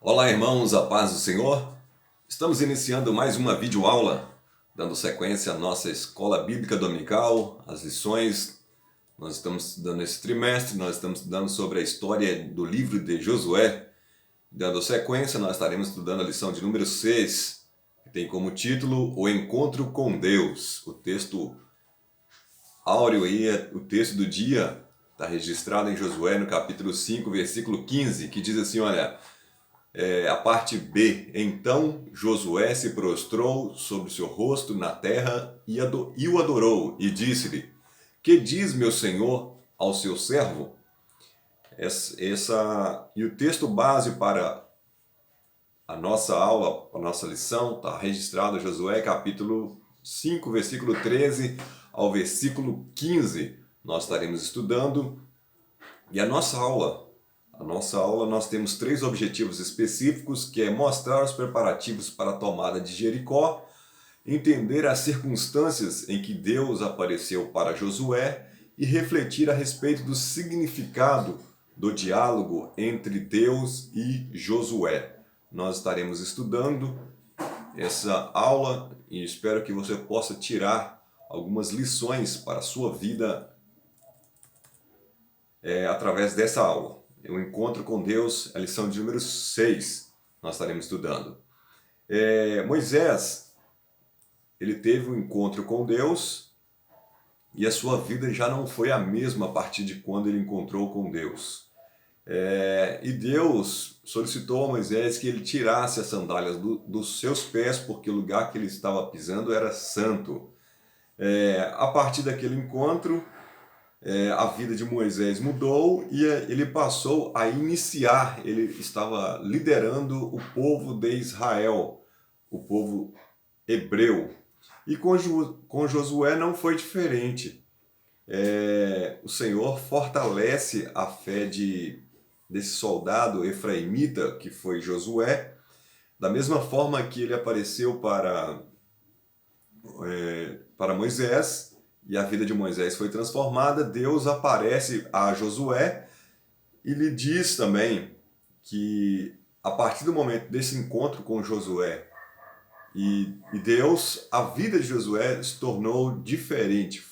Olá, irmãos, a paz do Senhor. Estamos iniciando mais uma videoaula, dando sequência à nossa escola bíblica dominical, as lições. Nós estamos dando esse trimestre, nós estamos estudando sobre a história do livro de Josué. Dando sequência, nós estaremos estudando a lição de número 6, que tem como título O Encontro com Deus. O texto áureo aí, o texto do dia, está registrado em Josué no capítulo 5, versículo 15, que diz assim, olha... a parte B. Então Josué se prostrou sobre o seu rosto na terra e o adorou, e disse-lhe: Que diz meu senhor ao seu servo? E o texto base para a nossa aula, a nossa lição, está registrado em Josué capítulo 5, versículo 13 ao versículo 15. Nós estaremos estudando. E a nossa aula nós temos 3 objetivos específicos, que é mostrar os preparativos para a tomada de Jericó, entender as circunstâncias em que Deus apareceu para Josué e refletir a respeito do significado do diálogo entre Deus e Josué. Nós estaremos estudando essa aula e espero que você possa tirar algumas lições para a sua vida através dessa aula. O encontro com Deus, a lição de número 6, nós estaremos estudando. Moisés, ele teve um encontro com Deus e a sua vida já não foi a mesma a partir de quando ele encontrou com Deus. E Deus solicitou a Moisés que ele tirasse as sandálias dos seus pés, porque o lugar que ele estava pisando era santo. A partir daquele encontro, a vida de Moisés mudou e ele passou a iniciar, ele estava liderando o povo de Israel, o povo hebreu. E com Josué não foi diferente. O Senhor fortalece a fé desse soldado efraimita que foi Josué, da mesma forma que ele apareceu para Moisés, e a vida de Moisés foi transformada. Deus aparece a Josué e lhe diz também que a partir do momento desse encontro com Josué e Deus, a vida de Josué se tornou diferente.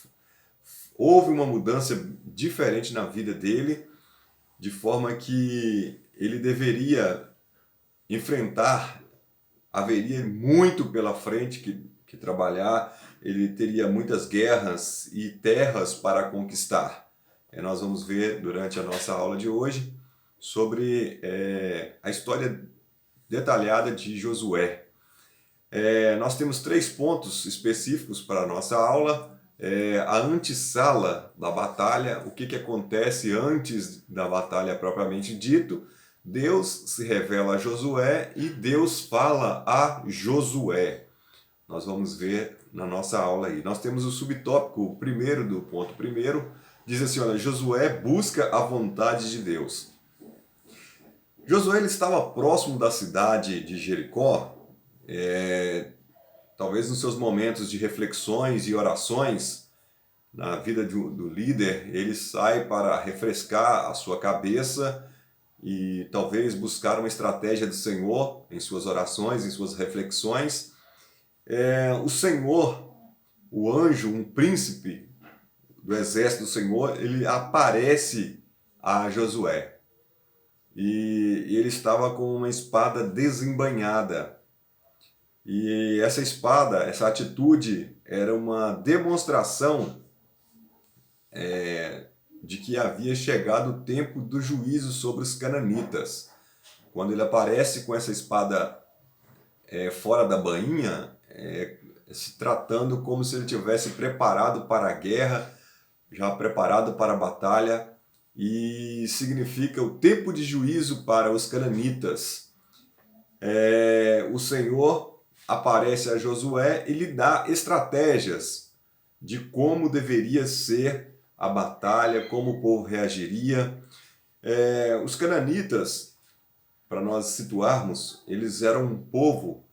Houve uma mudança diferente na vida dele, de forma que ele deveria enfrentar, haveria muito pela frente que trabalhar, ele teria muitas guerras e terras para conquistar. Nós vamos ver durante a nossa aula de hoje sobre a história detalhada de Josué. Nós temos 3 pontos específicos para a nossa aula. A antessala da batalha, o que acontece antes da batalha propriamente dito. Deus se revela a Josué e Deus fala a Josué. Nós vamos ver na nossa aula aí. Nós temos o subtópico primeiro do ponto primeiro, diz assim, olha, Josué busca a vontade de Deus. Josué ele estava próximo da cidade de Jericó, talvez nos seus momentos de reflexões e orações, na vida do líder, ele sai para refrescar a sua cabeça e talvez buscar uma estratégia do Senhor em suas orações, em suas reflexões. O Senhor, o anjo, um príncipe do exército do Senhor, ele aparece a Josué. E ele estava com uma espada desembainhada. E essa espada, essa atitude, era uma demonstração de que havia chegado o tempo do juízo sobre os cananitas. Quando ele aparece com essa espada fora da bainha, se tratando como se ele tivesse preparado para a guerra, já preparado para a batalha, e significa o tempo de juízo para os cananitas. O Senhor aparece a Josué e lhe dá estratégias de como deveria ser a batalha, como o povo reagiria. Os cananitas, para nós situarmos, eles eram um povo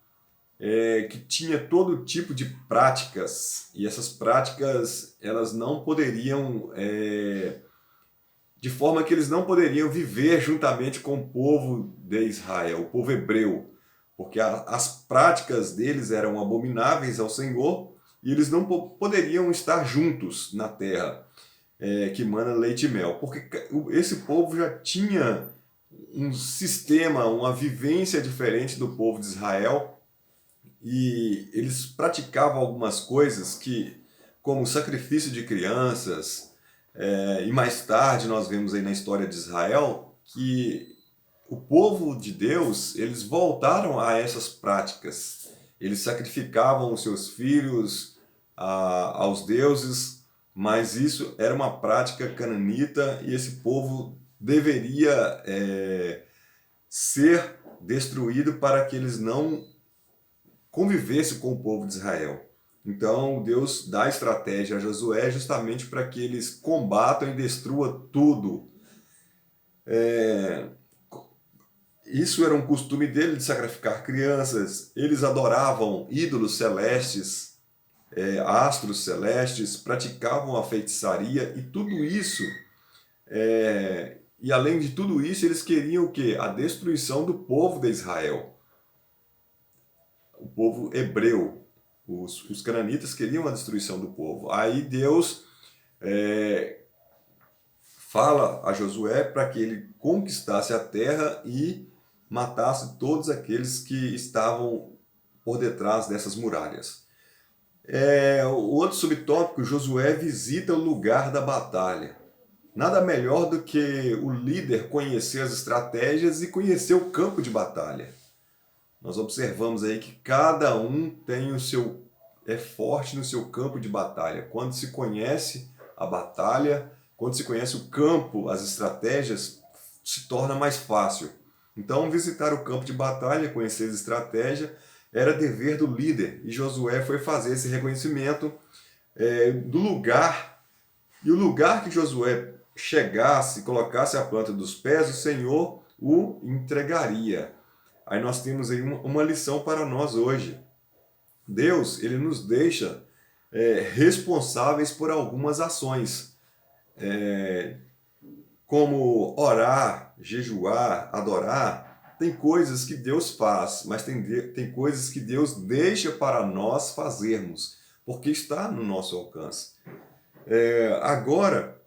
que tinha todo tipo de práticas, e essas práticas elas não poderiam de forma que eles não poderiam viver juntamente com o povo de Israel, o povo hebreu, porque as práticas deles eram abomináveis ao Senhor e eles não poderiam estar juntos na terra que mana leite e mel, porque esse povo já tinha um sistema, uma vivência diferente do povo de Israel, e eles praticavam algumas coisas que, como o sacrifício de crianças, e mais tarde nós vemos aí na história de Israel que o povo de Deus, eles voltaram a essas práticas. Eles sacrificavam os seus filhos aos deuses, mas isso era uma prática cananita e esse povo deveria ser destruído para que eles não convivessem com o povo de Israel. Então Deus dá estratégia a Josué justamente para que eles combatam e destruam tudo. Isso era um costume dele de sacrificar crianças. Eles adoravam ídolos celestes, astros celestes, praticavam a feitiçaria e tudo isso. E além de tudo isso, eles queriam o quê? A destruição do povo de Israel. O povo hebreu. Os cananitas queriam a destruição do povo. Aí Deus fala a Josué para que ele conquistasse a terra e matasse todos aqueles que estavam por detrás dessas muralhas. O outro subtópico, Josué visita o lugar da batalha. Nada melhor do que o líder conhecer as estratégias e conhecer o campo de batalha. Nós observamos aí que cada um tem é forte no seu campo de batalha. Quando se conhece a batalha, quando se conhece o campo, as estratégias, se torna mais fácil. Então, visitar o campo de batalha, conhecer as estratégias, era dever do líder. E Josué foi fazer esse reconhecimento do lugar. E o lugar que Josué chegasse, colocasse a planta dos pés, o Senhor o entregaria. Aí nós temos aí uma lição para nós hoje. Deus, ele nos deixa responsáveis por algumas ações, como orar, jejuar, adorar. Tem coisas que Deus faz, mas tem coisas que Deus deixa para nós fazermos, porque está no nosso alcance. Agora,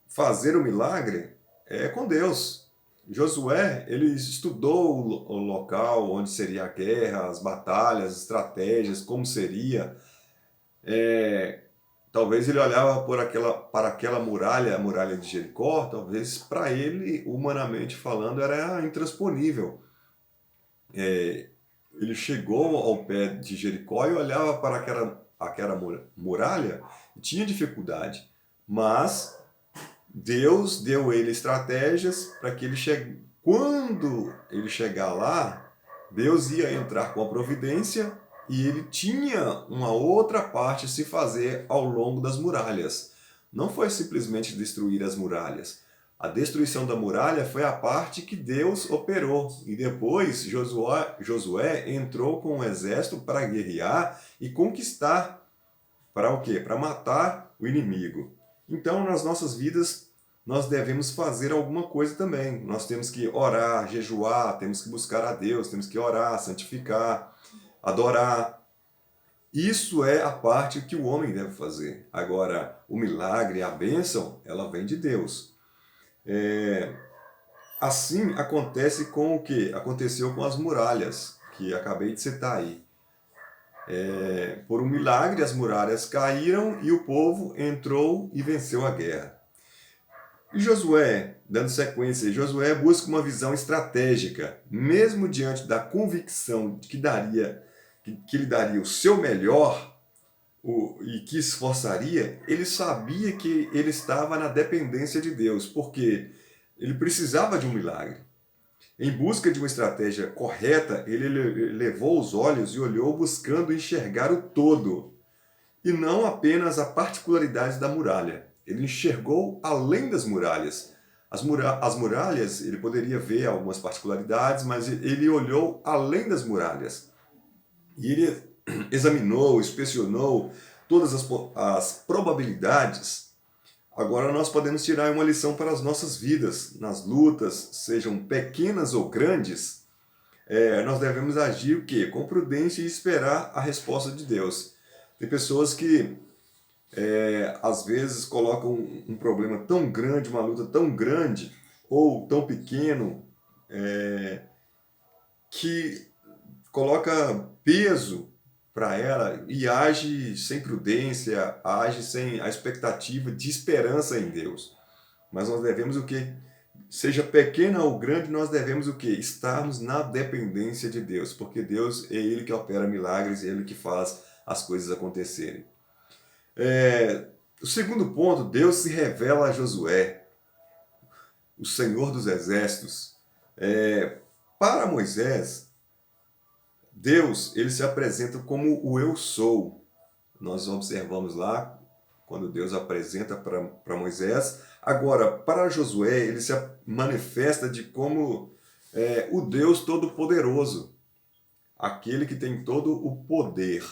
fazer o milagre é com Deus. Josué, ele estudou o local onde seria a guerra, as batalhas, as estratégias, como seria. Talvez ele olhava para aquela muralha, a muralha de Jericó, talvez para ele, humanamente falando, era intransponível. Ele chegou ao pé de Jericó e olhava para aquela muralha e tinha dificuldade. Mas Deus deu ele estratégias para que quando ele chegar lá, Deus ia entrar com a providência e ele tinha uma outra parte a se fazer ao longo das muralhas. Não foi simplesmente destruir as muralhas. A destruição da muralha foi a parte que Deus operou. E depois Josué entrou com um exército para guerrear e conquistar. Para o quê? Para matar o inimigo. Então, nas nossas vidas, nós devemos fazer alguma coisa também. Nós temos que orar, jejuar, temos que buscar a Deus, temos que orar, santificar, adorar. Isso é a parte que o homem deve fazer. Agora, o milagre, a bênção, ela vem de Deus. Assim acontece com o que? Aconteceu com as muralhas, que acabei de citar aí. Por um milagre, as muralhas caíram e o povo entrou e venceu a guerra. E Josué, dando sequência, Josué busca uma visão estratégica, mesmo diante da convicção de que ele daria o seu melhor e que esforçaria, ele sabia que ele estava na dependência de Deus, porque ele precisava de um milagre. Em busca de uma estratégia correta, ele levou os olhos e olhou buscando enxergar o todo, e não apenas a particularidade da muralha. Ele enxergou além das muralhas. As muralhas, ele poderia ver algumas particularidades, mas ele olhou além das muralhas. E ele examinou, inspecionou todas as probabilidades Agora nós podemos tirar uma lição para as nossas vidas. Nas lutas, sejam pequenas ou grandes, nós devemos agir o quê? Com prudência e esperar a resposta de Deus. Tem pessoas que às vezes colocam um problema tão grande, uma luta tão grande ou tão pequeno, que coloca peso para ela e age sem prudência, age sem a expectativa de esperança em Deus. Mas nós devemos o quê? Seja pequena ou grande, nós devemos o quê? Estarmos na dependência de Deus, porque Deus é Ele que opera milagres, é Ele que faz as coisas acontecerem. O segundo ponto, Deus se revela a Josué, o Senhor dos Exércitos. Para Moisés, Deus, ele se apresenta como o Eu Sou. Nós observamos lá, quando Deus apresenta para Moisés. Agora, para Josué, ele se manifesta de como o Deus Todo-Poderoso, aquele que tem todo o poder.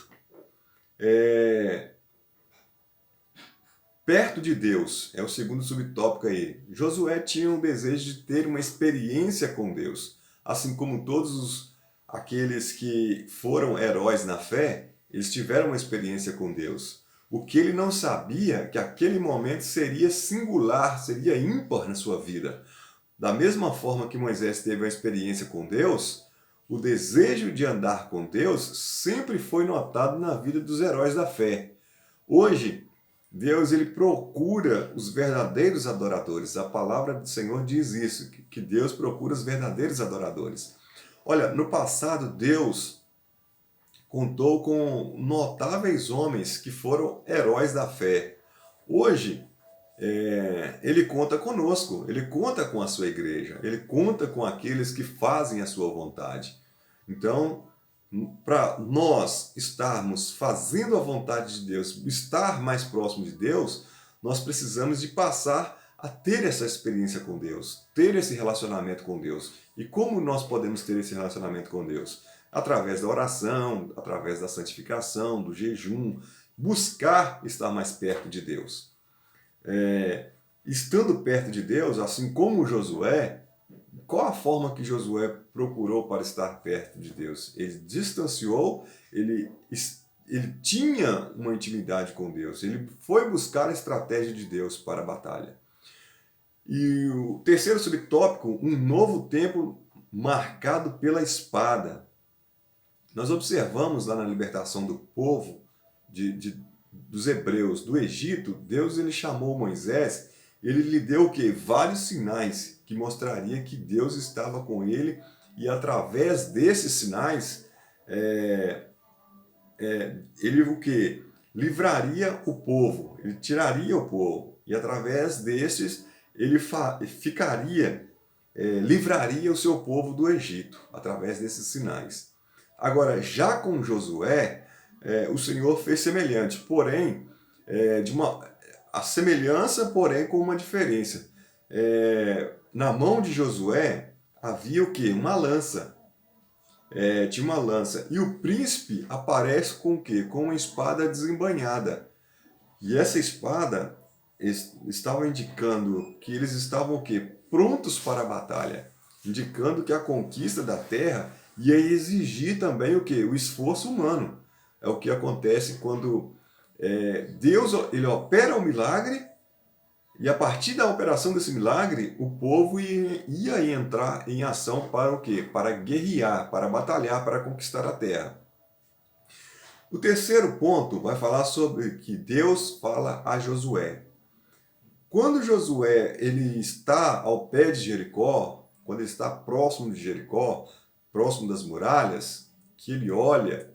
Perto de Deus, é o segundo subtópico aí. Josué tinha um desejo de ter uma experiência com Deus. Assim como todos aqueles que foram heróis na fé, eles tiveram uma experiência com Deus. O que ele não sabia é que aquele momento seria singular, seria ímpar na sua vida. Da mesma forma que Moisés teve a experiência com Deus, o desejo de andar com Deus sempre foi notado na vida dos heróis da fé. Hoje, Deus ele procura os verdadeiros adoradores. A palavra do Senhor diz isso, que Deus procura os verdadeiros adoradores. Olha, no passado, Deus contou com notáveis homens que foram heróis da fé. Hoje, Ele conta conosco, Ele conta com a sua igreja, Ele conta com aqueles que fazem a sua vontade. Então, para nós estarmos fazendo a vontade de Deus, estar mais próximo de Deus, nós precisamos de passar a ter essa experiência com Deus, ter esse relacionamento com Deus. E como nós podemos ter esse relacionamento com Deus? Através da oração, através da santificação, do jejum, buscar estar mais perto de Deus. Estando perto de Deus, assim como Josué, qual a forma que Josué procurou para estar perto de Deus? Ele distanciou, ele tinha uma intimidade com Deus, ele foi buscar a estratégia de Deus para a batalha. E o terceiro subtópico, um novo tempo marcado pela espada. Nós observamos lá na libertação do povo, dos hebreus, do Egito, Deus ele chamou Moisés, ele lhe deu o quê? Vários sinais que mostraria que Deus estava com ele e através desses sinais, ele o quê? Livraria o povo, ele tiraria o povo e através desses ele livraria o seu povo do Egito, através desses sinais. Agora, já com Josué, o Senhor fez semelhante, porém, a semelhança, porém, com uma diferença. Na mão de Josué havia o quê? Uma lança. Tinha uma lança. E o príncipe aparece com o quê? Com uma espada desembainhada. E essa espada estava indicando que eles estavam o quê? Prontos para a batalha. Indicando que a conquista da terra ia exigir também o quê? O esforço humano. É o que acontece quando Deus ele opera o milagre e a partir da operação desse milagre, o povo ia entrar em ação para o quê? Para guerrear, para batalhar, para conquistar a terra. O terceiro ponto vai falar sobre que Deus fala a Josué. Quando Josué ele está ao pé de Jericó, quando ele está próximo de Jericó, próximo das muralhas, que ele olha,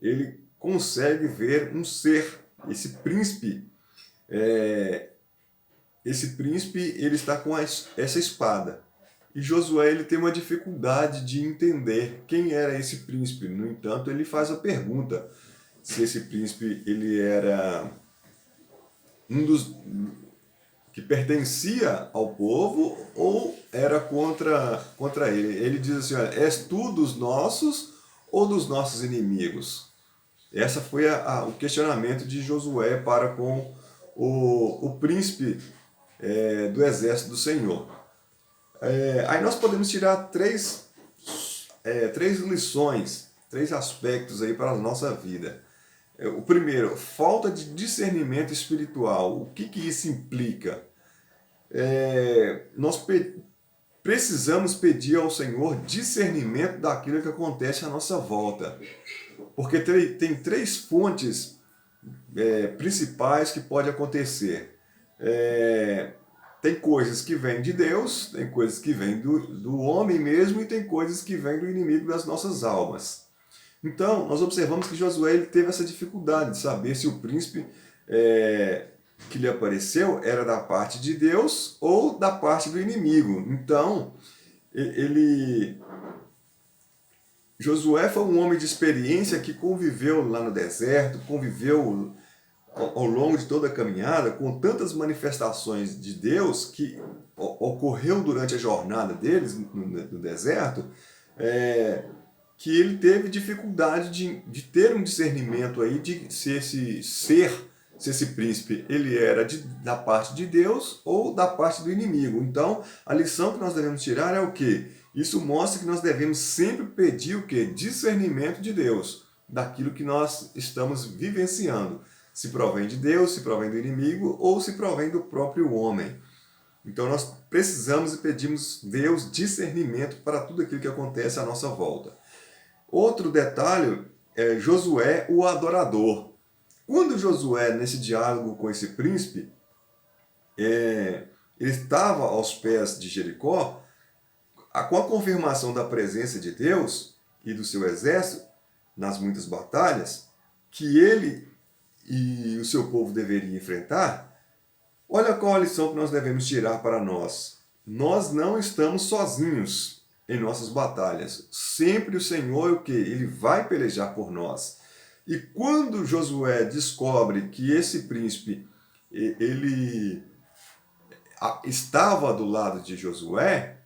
ele consegue ver um ser, esse príncipe. Esse príncipe ele está com essa espada. E Josué ele tem uma dificuldade de entender quem era esse príncipe. No entanto, ele faz a pergunta se esse príncipe ele era um dos que pertencia ao povo ou era contra ele. Ele diz assim, olha, és tu dos nossos ou dos nossos inimigos? Essa foi o questionamento de Josué para com o príncipe do exército do Senhor. Aí nós podemos tirar três lições, três aspectos aí para a nossa vida. O primeiro, falta de discernimento espiritual. O que isso implica? Nós precisamos pedir ao Senhor discernimento daquilo que acontece à nossa volta. Porque tem três fontes principais que pode acontecer. Tem coisas que vêm de Deus, tem coisas que vêm do homem mesmo e tem coisas que vêm do inimigo das nossas almas. Então, nós observamos que Josué ele teve essa dificuldade de saber se o príncipe que lhe apareceu era da parte de Deus ou da parte do inimigo. Então, Josué foi um homem de experiência que conviveu lá no deserto, conviveu ao longo de toda a caminhada com tantas manifestações de Deus que ocorreu durante a jornada deles no deserto, que ele teve dificuldade de ter um discernimento aí de se esse príncipe ele era da parte de Deus ou da parte do inimigo. Então, a lição que nós devemos tirar é o quê? Isso mostra que nós devemos sempre pedir o quê? Discernimento de Deus, daquilo que nós estamos vivenciando. Se provém de Deus, se provém do inimigo ou se provém do próprio homem. Então nós precisamos e pedimos Deus discernimento para tudo aquilo que acontece à nossa volta. Outro detalhe é Josué, o adorador. Quando Josué, nesse diálogo com esse príncipe, ele estava aos pés de Jericó, com a confirmação da presença de Deus e do seu exército nas muitas batalhas, que ele e o seu povo deveria enfrentar, olha qual a lição que nós devemos tirar para nós. Nós não estamos sozinhos em nossas batalhas. Sempre o Senhor, o que? Ele vai pelejar por nós. E quando Josué descobre que esse príncipe ele estava do lado de Josué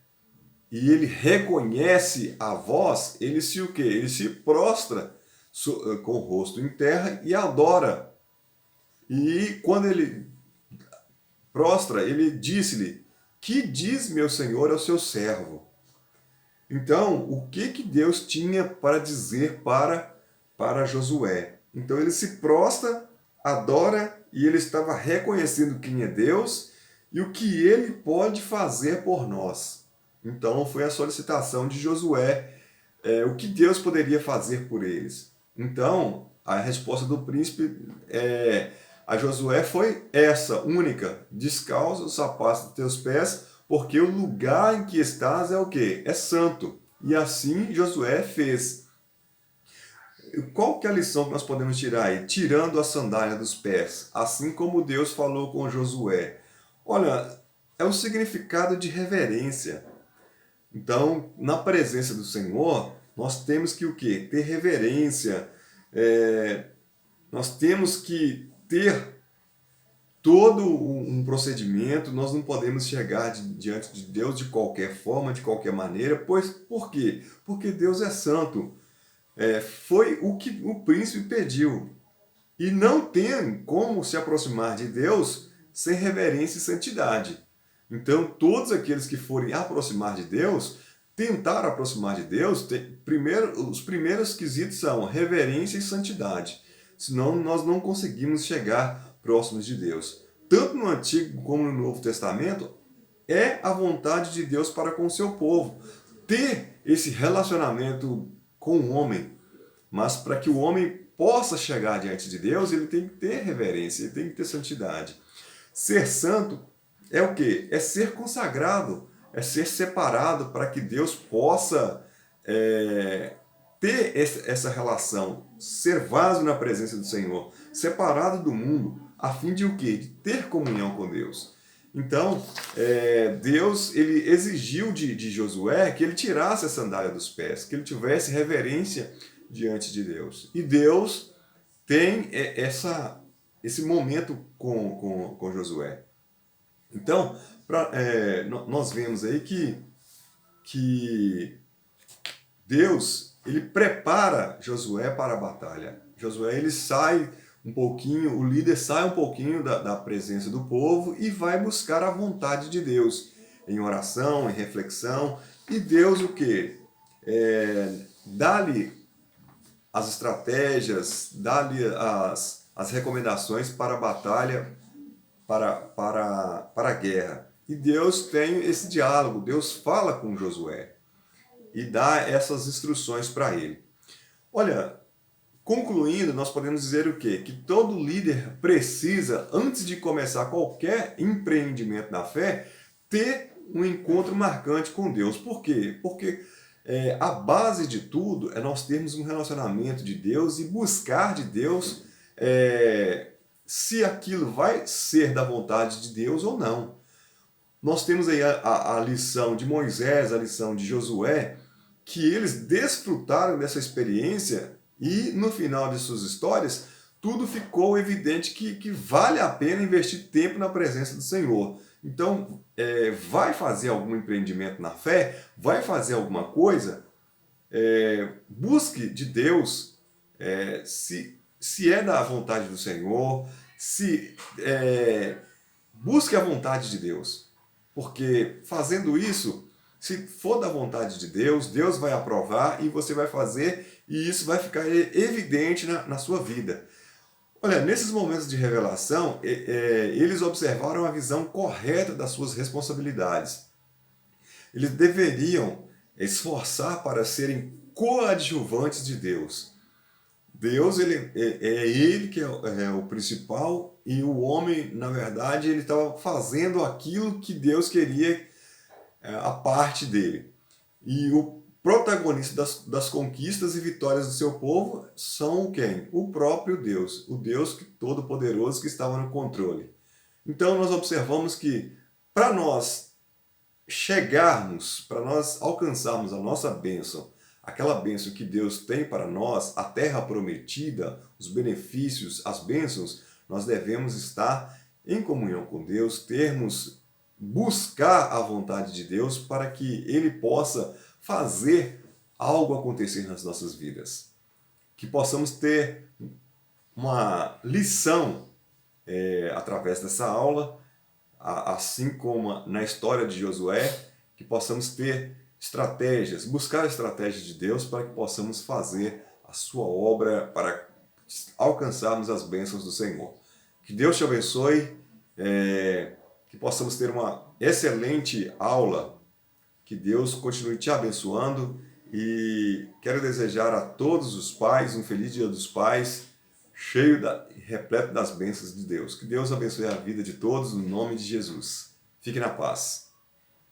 e ele reconhece a voz, ele se o quê? Ele se prostra com o rosto em terra e adora. E quando ele prostra, ele disse-lhe: que diz meu senhor ao seu servo? Então, o que Deus tinha para dizer para Josué? Então ele se prostra, adora e ele estava reconhecendo quem é Deus e o que ele pode fazer por nós. Então foi a solicitação de Josué, o que Deus poderia fazer por eles. Então, a resposta do príncipe a Josué foi essa, única: descalça os sapatos dos teus pés, porque o lugar em que estás é o quê? É santo. E assim Josué fez. Qual que é a lição que nós podemos tirar aí? Tirando a sandália dos pés, assim como Deus falou com Josué. Olha, é o significado de reverência. Então, na presença do Senhor, nós temos que o quê? Ter reverência. Nós temos que ter todo um procedimento, nós não podemos chegar diante de Deus de qualquer forma, de qualquer maneira, por quê? Porque Deus é santo. Foi o que o príncipe pediu. E não tem como se aproximar de Deus sem reverência e santidade. Então, todos aqueles que forem aproximar de Deus, tentar aproximar de Deus, os primeiros quesitos são reverência e santidade. Senão, nós não conseguimos chegar próximos de Deus. Tanto no Antigo como no Novo Testamento, é a vontade de Deus para com o seu povo. Ter esse relacionamento com o homem. Mas para que o homem possa chegar diante de Deus, ele tem que ter reverência, ele tem que ter santidade. Ser santo é o quê? É ser consagrado, é ser separado para que Deus possa ter essa relação, ser vaso na presença do Senhor, separado do mundo, a fim de o quê? De ter comunhão com Deus. Então, Deus ele exigiu de Josué que ele tirasse a sandália dos pés, que ele tivesse reverência diante de Deus. E Deus tem esse momento com Josué. Então, nós vemos aí que Deus ele prepara Josué para a batalha. Josué ele sai um pouquinho, o líder sai um pouquinho da presença do povo e vai buscar a vontade de Deus, em oração, em reflexão, e Deus o quê? Dá-lhe as estratégias, dá-lhe as recomendações para a batalha, para a guerra. E Deus tem esse diálogo, Deus fala com Josué e dá essas instruções para ele. Olha, concluindo, nós podemos dizer o quê? Que todo líder precisa, antes de começar qualquer empreendimento na fé, ter um encontro marcante com Deus. Por quê? Porque a base de tudo é nós termos um relacionamento de Deus e buscar de Deus se aquilo vai ser da vontade de Deus ou não. Nós temos aí a lição de Moisés, a lição de Josué, que eles desfrutaram dessa experiência e no final de suas histórias, tudo ficou evidente que vale a pena investir tempo na presença do Senhor. Então, vai fazer algum empreendimento na fé, vai fazer alguma coisa, busque de Deus se é da vontade do Senhor, busque a vontade de Deus. Porque fazendo isso, se for da vontade de Deus, Deus vai aprovar e você vai fazer e isso vai ficar evidente na sua vida. Olha, nesses momentos de revelação, eles observaram a visão correta das suas responsabilidades. Eles deveriam esforçar para serem coadjuvantes de Deus. Deus, ele que é o principal e o homem, na verdade, ele estava fazendo aquilo que Deus queria, a parte dele. E o protagonista das conquistas e vitórias do seu povo são quem? O próprio Deus, o Deus Todo-Poderoso que estava no controle. Então nós observamos que para nós chegarmos, para nós alcançarmos a nossa bênção, aquela bênção que Deus tem para nós, a terra prometida, os benefícios, as bênçãos, nós devemos estar em comunhão com Deus, buscar a vontade de Deus para que Ele possa fazer algo acontecer nas nossas vidas. Que possamos ter uma lição através dessa aula, assim como na história de Josué, que possamos ter estratégias, buscar estratégias de Deus para que possamos fazer a sua obra, para alcançarmos as bênçãos do Senhor. Que Deus te abençoe, que possamos ter uma excelente aula, que Deus continue te abençoando e quero desejar a todos os pais um feliz Dia dos Pais, repleto das bênçãos de Deus. Que Deus abençoe a vida de todos, no nome de Jesus. Fique na paz.